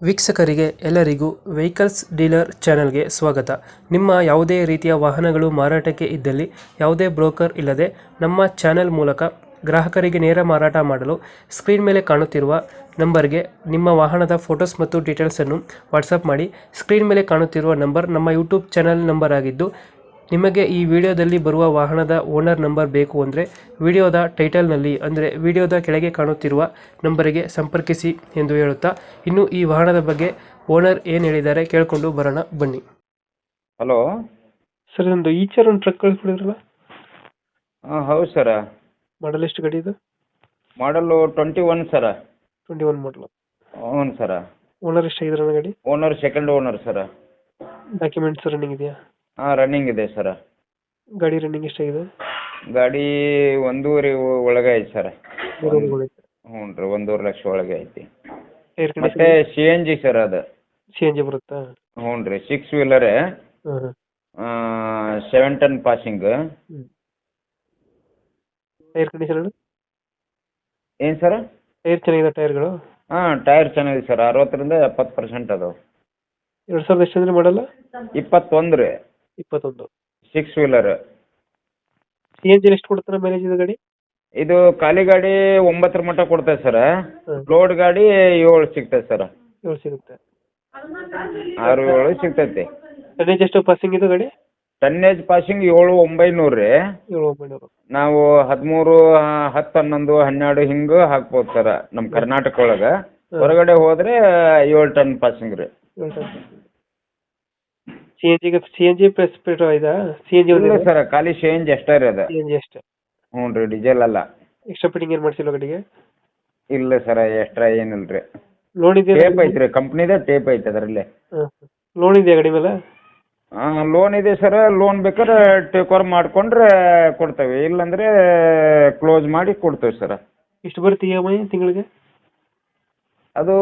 ವೀಕ್ಷಕರಿಗೆ ಎಲ್ಲರಿಗೂ vehicles dealer ಚಾನೆಲ್ಗೆ ಸ್ವಾಗತ. ನಿಮ್ಮ ಯಾವುದೇ ರೀತಿಯ ವಾಹನಗಳು ಮಾರಾಟಕ್ಕೆ ಇದ್ದಲ್ಲಿ ಯಾವುದೇ ಬ್ರೋಕರ್ ಇಲ್ಲದೆ ನಮ್ಮ ಚಾನೆಲ್ ಮೂಲಕ ಗ್ರಾಹಕರಿಗೆ ನೇರ ಮಾರಾಟ ಮಾಡಲು ಸ್ಕ್ರೀನ್ ಮೇಲೆ ಕಾಣುತ್ತಿರುವ ನಂಬರ್ಗೆ ನಿಮ್ಮ ವಾಹನದ ಫೋಟೋಸ್ ಮತ್ತು ಡೀಟೇಲ್ಸನ್ನು ವಾಟ್ಸಪ್ ಮಾಡಿ. ಸ್ಕ್ರೀನ್ ಮೇಲೆ ಕಾಣುತ್ತಿರುವ ನಂಬರ್ ನಮ್ಮ ಯೂಟ್ಯೂಬ್ ಚಾನೆಲ್ ನಂಬರ್ ಆಗಿದ್ದು, ನಿಮಗೆ ಈ ವಿಡಿಯೋದಲ್ಲಿ ಬರುವ ವಾಹನದ ಓನರ್ ನಂಬರ್ ಬೇಕು ಅಂದರೆ ವಿಡಿಯೋದ ಟೈಟಲ್ನಲ್ಲಿ ಅಂದರೆ ವಿಡಿಯೋದ ಕೆಳಗೆ ಕಾಣುತ್ತಿರುವ ನಂಬರಿಗೆ ಸಂಪರ್ಕಿಸಿ ಎಂದು ಹೇಳುತ್ತಾ, ಇನ್ನು ಈ ವಾಹನದ ಬಗ್ಗೆ ಓನರ್ ಏನು ಹೇಳಿದ್ದಾರೆ ಕೇಳಿಕೊಂಡು ಬರೋಣ ಬನ್ನಿ. ಹಲೋ. ಸರ್, ಒಂದು ಈಚರ್ ಒಂದು ಟ್ರಕ್ ಕಳಿಸ್ಬಿಡಿದ್ರಲ್ಲ, ಹಾಂ ಹೌದು ಸರ. ಮಾಡಲ್ ಎಷ್ಟು ಗಾಡಿ ಇದು? ಮಾಡಲು 21 ಸರ. 21 ಮಾಡಲು. ಹ್ಞೂ ಸರ. ಓನರ್ ಎಷ್ಟಾಗಿದ್ರೆ ಗಾಡಿ? ಓನರ್ ಸೆಕೆಂಡ್ ಓನರ್ ಸರ. ಡಾಕ್ಯುಮೆಂಟ್ಸ್ ರನ್ನಿಂಗ್ ಇದೆಯಾ? ಹಾಂ ರನ್ನಿಂಗ್ ಇದೆ ಸರ. ಗಾಡಿ ರನ್ನಿಂಗ್ ಎಷ್ಟಾಗಿದೆ? ಗಾಡಿ 1.5 ಒಳಗೆ ಐತಿ ಸರ. ಹ್ಞೂ ರೀ, 1.5 ಲಕ್ಷ ಒಳಗೆ ಐತಿ. ಮತ್ತೆ CNG ಸರ್ ಅದು. CNG ಬರುತ್ತಾ? ಹ್ಞೂ ರೀ, 6 ವೀಲರೇ, 7 ಟನ್ ಪಾಸಿಂಗ್. ಟೈರ್ ಕಂಡೀಷನ್ ಏನು ಸರ? ಟೈರ್ ಚೆನ್ನಾಗಿದೆ ಟೈರ್ಗಳು? ಹಾಂ ಟೈರ್ ಚೆನ್ನಾಗಿದೆ ಸರ್, 60ರಿಂದ 70% ಅದಾವೆ. 2000 ಎಷ್ಟು ಅಂದರೆ ಮಾಡಲ್ಲ? 21 ರೀ. 21. 6 ವೀಲರ್. CNG ಎಷ್ಟು ಕೊಡ್ತಾರೆ ಮೈಲೇಜ್ ಇದು ಗಾಡಿ? ಇದು ಖಾಲಿ ಗಾಡಿ 9 ಮಟ್ಟ ಕೊಡ್ತೇವೆ ಸರ. ಲೋಡ್ ಗಾಡಿ 7 ಸಿಗ್ತದೆ ಸರ. 7 ಸಿಗುತ್ತೆ. 6-7 ಸಿಗ್ತೈತಿ. ಟನ್ನೇಜ್ ಎಷ್ಟು ಪಾಸಿಂಗ್ ಇದು ಗಾಡಿ? ಟನ್ನೇಜ್ ಪಾಸಿಂಗ್ 7-900 ರೀ. 7,900. ನಾವು 13, 10, 11, 12 ಹಿಂಗೆ ಹಾಕ್ಬೋದು ಸರ ನಮ್ಮ ಕರ್ನಾಟಕ ಒಳಗೆ. ಹೊರಗಡೆ ಹೋದರೆ 7 ಟನ್ ಪಾಸಿಂಗ್ ರೀ. 7 ಟನ್. CNG ಪ್ಲಸ್ ಪೆಟ್ರೋಲ್ ಇದಾ? CNG ಇಲ್ಲ ಸರ, ಖಾಲಿ CNG ಅಷ್ಟೇ ರೀ ಅದು. CNG ಅಷ್ಟೇ. ಹ್ಞೂ ರೀ, ಡೀಸೆಲ್ ಅಲ್ಲ. ಎಕ್ಸ್ಟ್ರಾ ಫಿಟ್ಟಿಂಗ್ ಏನು ಮಾಡಿಸಿಲ್ಲ ಗಾಡಿಗೆ? ಇಲ್ಲ ಸರ, ಎಕ್ಸ್ಟ್ರಾ ಏನಿಲ್ಲ ರೀ. ಲೋನ್ ಇದೆಯಾ? ಟೇಪ್ ಐತೆ ರೀ, ಕಂಪ್ನಿದೇ ಟೇಪ್ ಐತೆ ಅದರಲ್ಲಿ. ಲೋನ್ ಇದೆಯಾ ಗಾಡಿ ಮೇಲೆ? ಲೋನ್ ಇದೆ ಸರ. ಲೋನ್ ಬೇಕಾದ್ರೆ ಟೇಕ್ ಓವರ್ ಮಾಡಿಕೊಂಡ್ರೆ ಕೊಡ್ತೇವೆ, ಇಲ್ಲಾಂದರೆ ಕ್ಲೋಸ್ ಮಾಡಿ ಕೊಡ್ತೇವೆ ಸರ. ಎಷ್ಟು ಬರುತ್ತೆ EMI ತಿಂಗಳಿಗೆ? ಅದು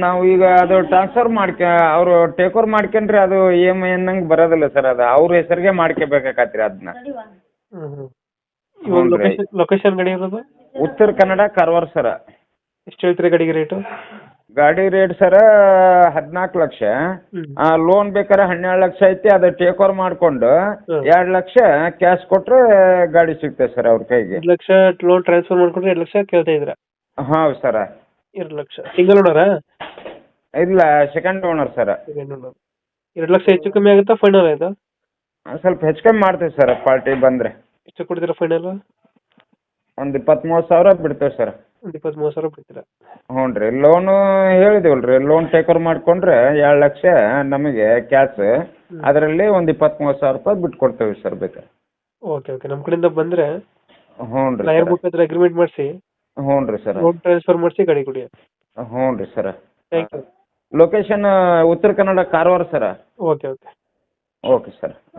ನಾವು ಈಗ ಅದು ಟ್ರಾನ್ಸ್ಫರ್ ಅವರು ಟೇಕ್ ಓವರ್ ಮಾಡ್ಕೊಂಡ್ರೆ ಅದು EMI ಅನ್ನಂಗೆ ಬರೋದಿಲ್ಲ ಸರ್. ಅದು ಅವ್ರ ಹೆಸರಿಗೆ ಮಾಡ್ಕೋಬೇಕಾಗತ್ತೆ ಅದನ್ನ. ಇವಾಗ ಲೊಕೇಶನ್ ಗಾಡಿ ಇರೋದು? ಉತ್ತರ ಕನ್ನಡ, ಕಾರವಾರ ಸರ. ಎಷ್ಟು ಹೇಳ್ತೀರಿ ಗಾಡಿಗೆ ರೇಟು? ಗಾಡಿ ರೇಟ್ ಸರ 14 ಲಕ್ಷ. ಲೋನ್ ಬೇಕಾದ್ರೆ 12 ಲಕ್ಷ ಐತಿ. ಅದು ಟೇಕ್ ಓವರ್ ಮಾಡಿಕೊಂಡು 2 ಲಕ್ಷ ಕ್ಯಾಶ್ ಕೊಟ್ಟರೆ ಗಾಡಿ ಸಿಗ್ತದೆ ಸರ್ ಅವ್ರ ಕೈಗೆ. 2 ಲಕ್ಷ ಲೋನ್ ಟ್ರಾನ್ಸ್ಫರ್ ಮಾಡ್ಕೊಂಡ್ರೆ 2 ಲಕ್ಷ ಕೇಳ್ತಾ ಇದ್ದೀರಾ? ಹೌದು ಸರ. 2 ಲಕ್ಷ ಸಿಂಗಲ್ ಓನರಾ? ಇಲ್ಲ, second owner sir. Second owner. 2 lakh ಹೆಚ್ಚು ಕಮ್ಮಿ ಆಗುತ್ತಾ ಫೈನಲ್ ಆಯ್ತಾ? ಸ್ವಲ್ಪ ಹೆಚ್ಚು ಕಮ್ಮಿ ಮಾಡ್ತೀವಿ ಸರ್ ಪಾರ್ಟಿ ಬಂದರೆ. ಎಷ್ಟು ಕೊಡ್ತೀರಾ ಫೈನಲ್? ಒಂದು 23 ಸಾವಿರ ಬಿಡ್ತೇವೆ ಸರ್. ಒಂದು 23 ಸಾವಿರ ಬಿಡ್ತೀರಾ? ಹ್ಞೂ ರೀ. ಲೋನು ಹೇಳಿದೇವಲ್ಲ ರೀ, ಲೋನ್ ಟೇಕ್ ಓವರ್ ಮಾಡಿಕೊಂಡ್ರೆ 2 ಲಕ್ಷ ನಮಗೆ ಕ್ಯಾಶ್, ಅದರಲ್ಲಿ ಒಂದು 23 ಸಾವಿರ ರೂಪಾಯಿ ಬಿಟ್ಟು ಕೊಡ್ತೇವೆ ಸರ್ ಬೇಕಾದ್ರೆ. ಓಕೆ ಓಕೆ, ನಮ್ಮ ಕಡೆಯಿಂದ ಬಂದರೆ ಹ್ಞೂ ರೀ ಲಾಯರ್ ಬುಕ್ ಹತ್ರ ಅಗ್ರಿಮೆಂಟ್ ಮಾಡಿಸಿ, ಹ್ಞೂ ರೀ ಸರ್, ಲೋನ್ ಟ್ರಾನ್ಸ್ಫರ್ ಮಾಡಿಸಿ ಗಾಡಿ ಕೊಡಿ. ಹ್ಞೂ ರೀ sir. Thank you. Location Uttara Kannada, Karwar sir. Okay okay. Okay sir. Okay.